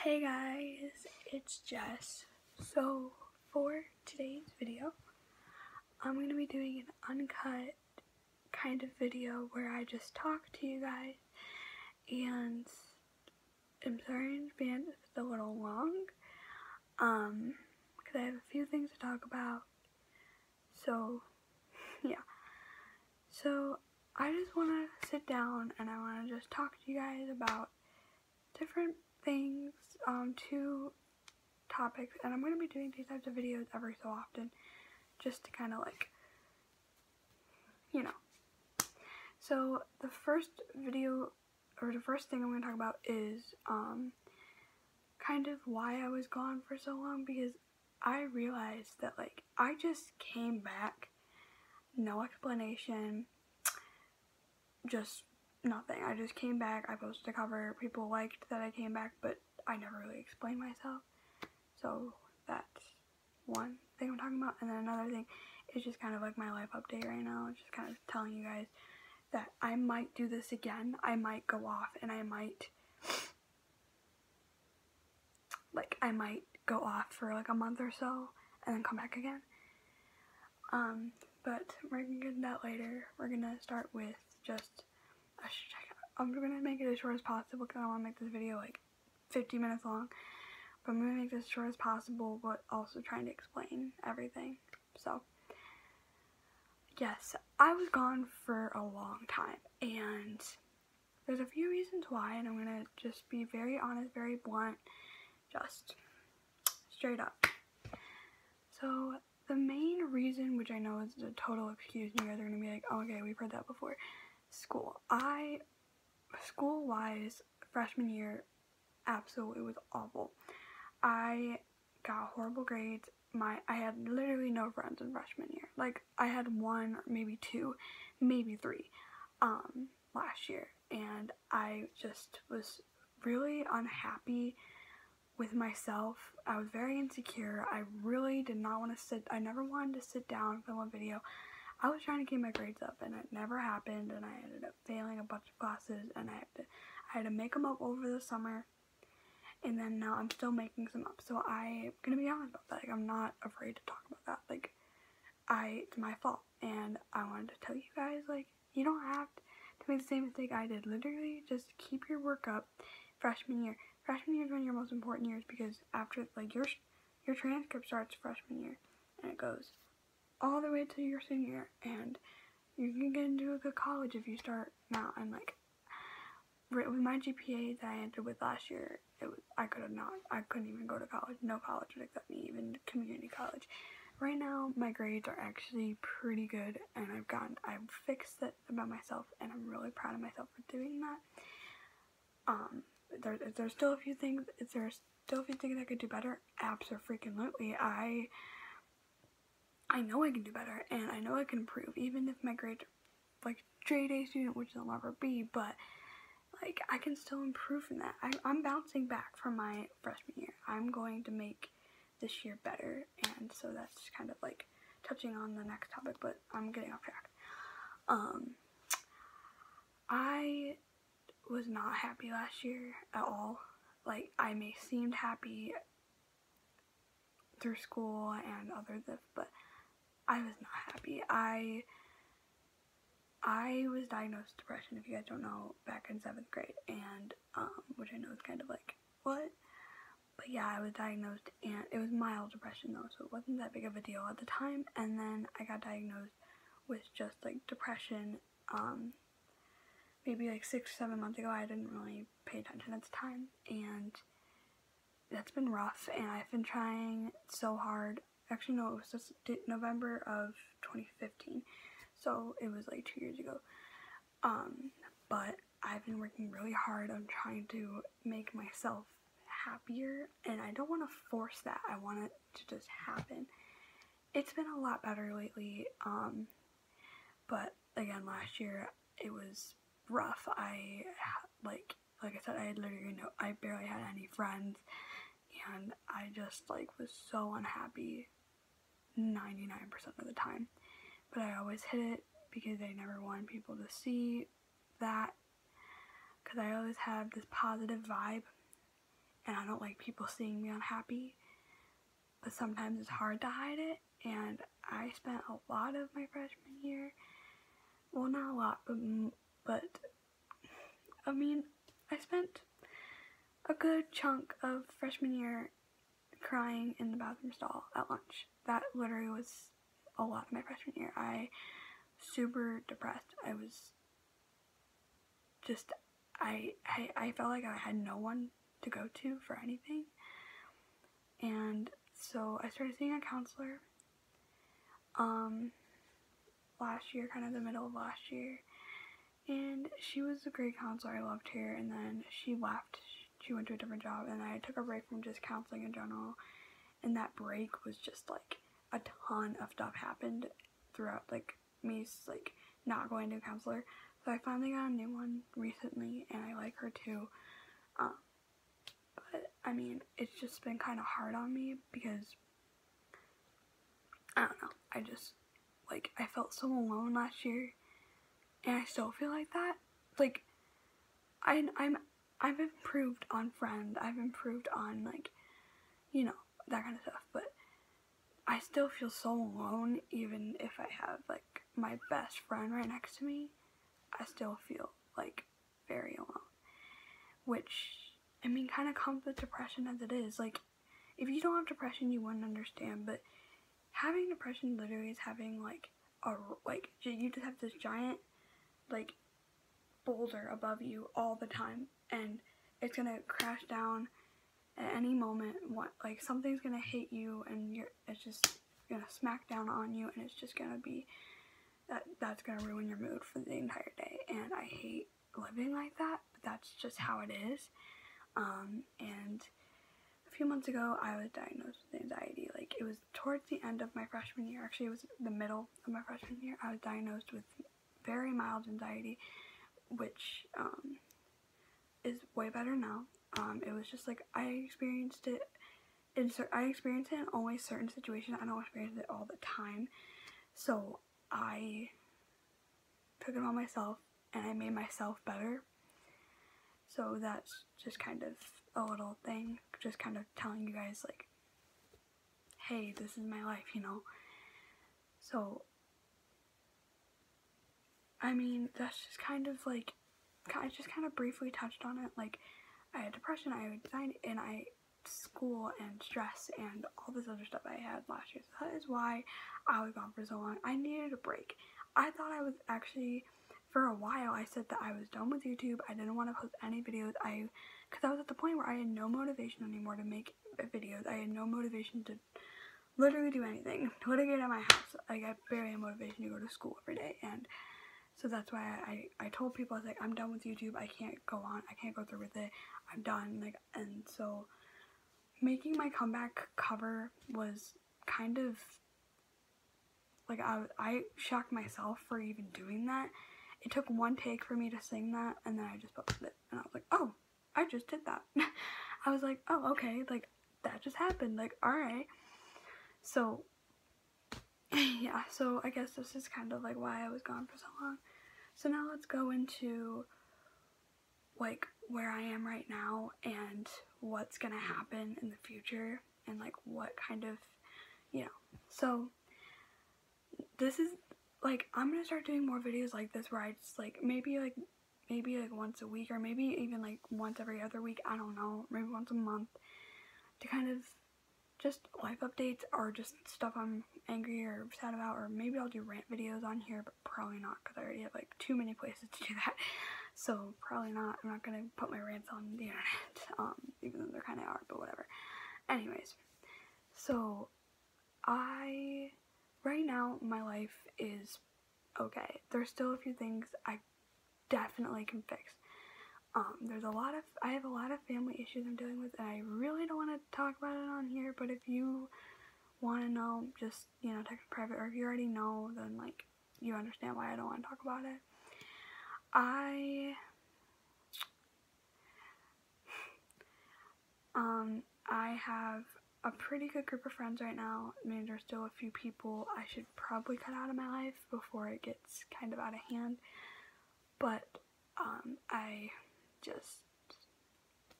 Hey guys, it's Jess. So for today's video, I'm going to be doing an uncut kind of video where I just talk to you guys, and I'm sorry in advance if it's a little long, because I have a few things to talk about. So yeah, so I just want to sit down and I want to just talk to you guys about different things, two topics, and I'm going to be doing these types of videos every so often, just to kind of like, So the first video, or the first thing I'm going to talk about is kind of why I was gone for so long, because I realized that like I just came back, no explanation, just nothing. I just came back, I posted a cover, people liked that I came back, but I never really explained myself. So that's one thing I'm talking about. And then another thing is just kind of like my life update right now. It's just kind of telling you guys that I might do this again. I might go off and I might go off for like a month or so and then come back again. But we're gonna get into that later. We're gonna start with just I'm gonna make it as short as possible because I want to make this video like 50 minutes long. But I'm going to make this as short as possible, but also trying to explain everything. So, yes, I was gone for a long time, and there's a few reasons why, and I'm going to just be very honest, very blunt, just straight up. So, the main reason, which I know is a total excuse, and you guys are going to be like, oh, okay, we've heard that before. School-wise, freshman year absolutely was awful. I got horrible grades. I had literally no friends in freshman year. Like, I had one, maybe two, maybe three, last year. And I just was really unhappy with myself. I was very insecure. I really did not want to I never wanted to sit down and film a video. I was trying to keep my grades up, and it never happened, and I ended up failing a bunch of classes, and I had to make them up over the summer. And then now I'm still making some up. So I'm gonna be honest about that. Like, I'm not afraid to talk about that. Like, it's my fault. And I wanted to tell you guys, like, you don't have to make the same mistake I did. Literally, just keep your work up freshman year. Freshman year is one of your most important years, because after, like, your transcript starts freshman year. And it goes all the way to your senior year. And you can get into a good college if you start now. And, like, with my GPA that I entered with last year, I couldn't even go to college. No college would accept me, even community college. Right now, my grades are actually pretty good, and I've fixed it about myself, and I'm really proud of myself for doing that. There's still a few things. I could do better? Abso-freaking-lutely. I know I can do better, and I know I can improve, even if my grades are like straight A student, which they'll never be, but like, I can still improve from that. I'm bouncing back from my freshman year. I'm going to make this year better, and so that's kind of like touching on the next topic, but I'm getting off track. I was not happy last year at all. Like, I seemed happy through school and other stuff, but I was not happy. I was diagnosed with depression, if you guys don't know, back in 7th grade, and, which I know is kind of like, what? But yeah, I was diagnosed, and it was mild depression though, so it wasn't that big of a deal at the time. And then I got diagnosed with just like depression, maybe like 6 or 7 months ago. I didn't really pay attention at the time, and that's been rough, and I've been trying so hard. Actually, no, it was just November of 2015. So it was like 2 years ago. But I've been working really hard on trying to make myself happier, and I don't want to force that. I want it to just happen. It's been a lot better lately, but again, last year it was rough. Like I said, I barely had any friends, and I just like was so unhappy 99% of the time. But I always hid it because I never wanted people to see that, because I always have this positive vibe, and I don't like people seeing me unhappy, but sometimes it's hard to hide it, and I spent a lot of my freshman year, well, not a lot, but I mean, I spent a good chunk of freshman year crying in the bathroom stall at lunch. That literally was a lot of my freshman year. I super depressed. I was just, I felt like I had no one to go to for anything. And so I started seeing a counselor last year, kind of the middle of last year. And she was a great counselor. I loved her. And then she left. She went to a different job, and I took a break from just counseling in general. And that break was just like a ton of stuff happened throughout, like me like not going to a counselor. So I finally got a new one recently, and I like her too. But I mean, it's just been kind of hard on me because I don't know. I just like I felt so alone last year, and I still feel like that. Like I've improved on Friend. I've improved on, like, you know, that kind of stuff. But I still feel so alone, even if I have like my best friend right next to me. I still feel like very alone, which I mean kind of comes with depression as it is. Like, if you don't have depression, you wouldn't understand, but having depression literally is having like you just have this giant like boulder above you all the time, and it's gonna crash down at any moment. Like something's gonna hit you, and it's just gonna smack down on you, and it's just gonna be that's gonna ruin your mood for the entire day. And I hate living like that, but that's just how it is. And a few months ago, I was diagnosed with anxiety. Like, it was towards the end of my freshman year. Actually, it was the middle of my freshman year. I was diagnosed with very mild anxiety, which is way better now. It was just like I experienced it in only certain situations. I don't experience it all the time. So I took it on myself, and I made myself better. So that's just kind of a little thing, just kind of telling you guys, like, hey, this is my life, you know? So, I mean, that's just kind of, like, I just kind of briefly touched on it. Like, I had depression, I had anxiety, and school and stress and all this other stuff I had last year. So that is why I was gone for so long. I needed a break. I thought I was actually, for a while, I said that I was done with YouTube. I didn't want to post any videos. Because I was at the point where I had no motivation anymore to make videos. I had no motivation to literally do anything. Literally get out of my house. Like, I barely had motivation to go to school every day. And so that's why I told people, I was like, I'm done with YouTube. I can't go on. I can't go through with it. I'm done. Like, and so making my comeback cover was kind of like, I shocked myself for even doing that. It took one take for me to sing that, and then I just posted it, and I was like, oh, I just did that. I was like, oh, okay, like, that just happened, like, alright. So, yeah, so I guess this is kind of like why I was gone for so long. So now let's go into, like, where I am right now, and what's gonna happen in the future, and, like, what kind of, you know. So this is, like, I'm gonna start doing more videos like this, where I just, like, maybe once a week, or maybe even, like, once every other week, I don't know, maybe once a month, to kind of just life updates, or just stuff I'm angry or sad about, or maybe I'll do rant videos on here, but probably not, because I already have, like, too many places to do that. So probably not. I'm not gonna put my rants on the internet, even though they're kind of are, but whatever. Anyways, so right now my life is okay. There's still a few things I definitely can fix. I have a lot of family issues I'm dealing with, and I really don't want to talk about it on here, but if you want to know, just, you know, text private, or if you already know, then, like, you understand why I don't want to talk about it. I have a pretty good group of friends right now. I mean, there's still a few people I should probably cut out of my life before it gets kind of out of hand, but I just,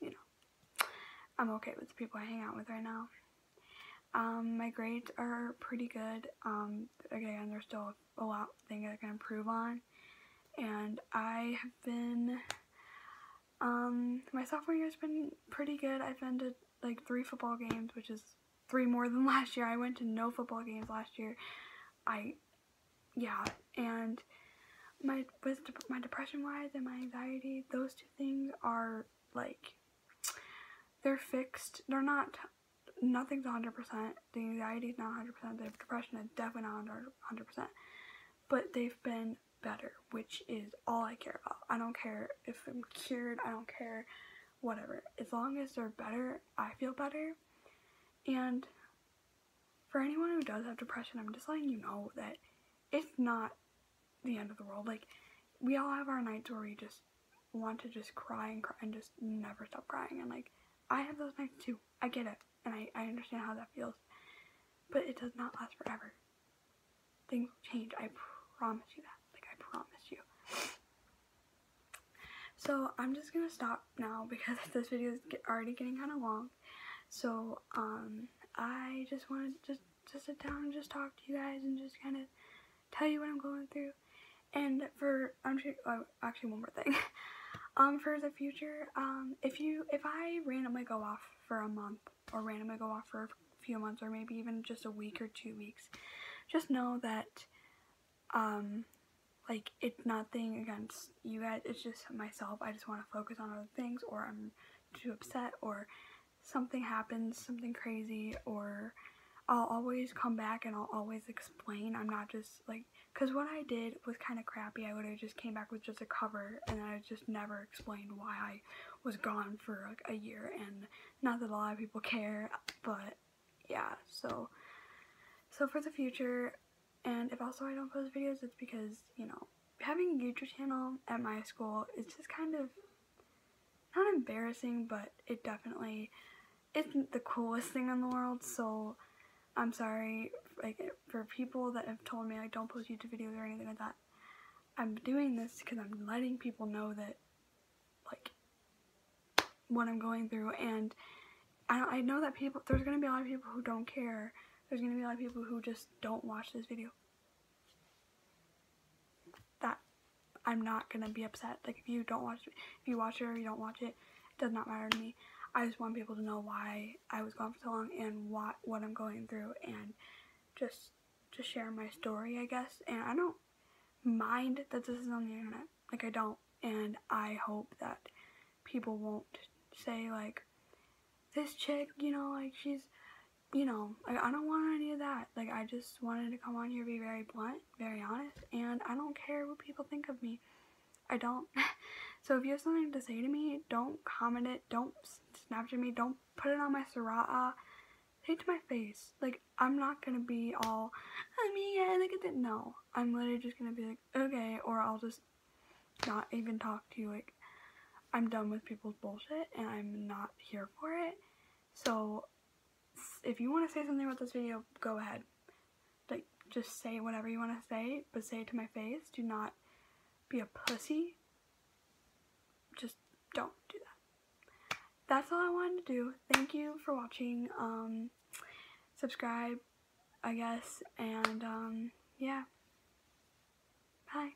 you know, I'm okay with the people I hang out with right now. My grades are pretty good. Again, there's still a lot of things I can improve on. And I have been, my sophomore year has been pretty good. I've been to like 3 football games, which is 3 more than last year. I went to no football games last year. And my depression wise and my anxiety, those 2 things are like, they're fixed. They're not, nothing's 100%. The anxiety is not 100%. The depression is definitely not 100%. But they've been better, which is all I care about. I don't care if I'm cured. I don't care, whatever. As long as they're better, I feel better. And for anyone who does have depression, I'm just letting you know that it's not the end of the world. Like, we all have our nights where we just want to just cry and just never stop crying. And like, I have those nights too. I get it. And I understand how that feels. But it does not last forever. Things will change. I promise you that. Like, I promise you. So I'm just gonna stop now because this video is already getting kind of long. So I just wanted to just sit down and just talk to you guys and just kind of tell you what I'm going through. And for actually one more thing. For the future, if I randomly go off for a month or randomly go off for a few months or maybe even just a week or 2 weeks, just know that like, it's nothing against you guys, it's just myself. I just want to focus on other things, or I'm too upset, or something happens, something crazy, or I'll always come back and I'll always explain. I'm not just like, because what I did was kind of crappy. I would have just came back with just a cover and I just never explained why I was gone for like a year. And not that a lot of people care, but yeah, so for the future, and if also I don't post videos, it's because, you know, having a YouTube channel at my school is just kind of not embarrassing, but it definitely isn't the coolest thing in the world. So I'm sorry, like, for people that have told me, like, don't post YouTube videos or anything like that. I'm doing this because I'm letting people know that, like, what I'm going through. And I know that there's going to be a lot of people who don't care. There's going to be a lot of people who just don't watch this video. That, I'm not going to be upset. Like, if you watch it or you don't watch it, it does not matter to me. I just want people to know why I was gone for so long and what I'm going through, and just share my story, I guess. And I don't mind that this is on the internet. Like, I don't. And I hope that people won't say, like, this chick, you know, like, she's, you know, like, I don't want any of that. Like, I just wanted to come on here, be very blunt, very honest, and I don't care what people think of me. I don't. So if you have something to say to me, don't comment it, don't Snapchat me, don't put it on my Sarah. Say it to my face. Like, I'm not gonna be all, I mean, yeah, look at that. No, I'm literally just gonna be like, okay, or I'll just not even talk to you. Like, I'm done with people's bullshit, and I'm not here for it. So if you want to say something about this video, go ahead. Like, just say whatever you want to say, but say it to my face. Do not be a pussy. Just don't do that. That's all I wanted to do. Thank you for watching. Subscribe, I guess, and yeah. Bye.